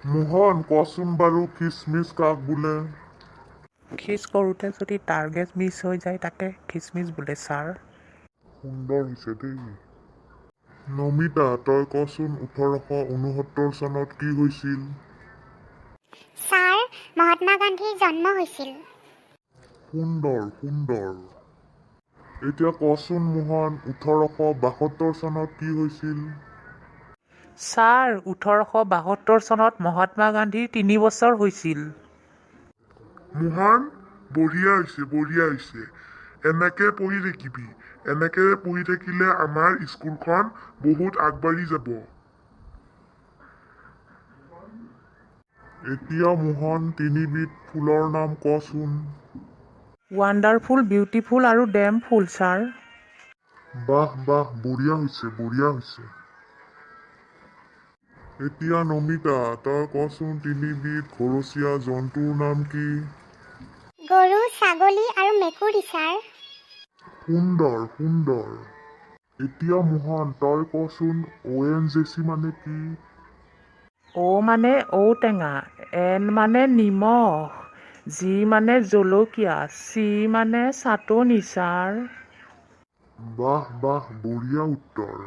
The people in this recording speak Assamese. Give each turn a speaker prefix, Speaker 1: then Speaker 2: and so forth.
Speaker 1: মোহন কচোন বাৰু খিচমিচ কাক বোলে?
Speaker 2: খিচ কৰোঁতে যদি টাৰ্গেট মিছ হৈ যায় তাকে খিচমিচ বোলে ছাৰ।
Speaker 1: সুন্দৰ হৈছে দেই। নমিতা তই কচোন 1869 চনত কি হৈছিল?
Speaker 3: ছাৰ, মহাত্মা গান্ধীৰ জন্ম হৈছিল।
Speaker 1: সুন্দৰ সুন্দৰ। এতিয়া কচোন মোহন 1872 চনত কি হৈছিল?
Speaker 2: ছাৰ 1872 চনত মহাত্মা গান্ধীৰ 3 বছৰ হৈছিল।
Speaker 1: মোহন বঢ়িয়া হৈছে বঢ়িয়া হৈছে। এনেকে পঢ়ি থাকিবি। এনেকে পঢ়ি থাকিলে আমাৰ স্কুলখন বহুত আগবাঢ়ি যাব। এতিয়া মোহন 3বিধ ফুলৰ নাম কচোন।
Speaker 2: ৱাণ্ডাৰফুল, বিউটিফুল আৰু ডেম ফুল ছাৰ।
Speaker 1: বাহ বাহ বঢ়িয়া হৈছে বঢ়িয়া হৈছে। এতিয়া নমিতা তই কচোন 3বিধ ঘৰচীয়া জন্তুৰ নাম কি?
Speaker 3: গৰু, ছাগলী আৰু মেকুৰী ছাৰ।
Speaker 1: সুন্দৰ সুন্দৰ। এতিয়া মোহন তই কচোন ONGC মানে কি?
Speaker 2: অ' মানে ঔটেঙা, এন মানে নিমখ, জি মানে জলকীয়া, চি মানে চাটনি ছাৰ।
Speaker 1: বাহ বাহ বঢ়িয়া উত্তৰ।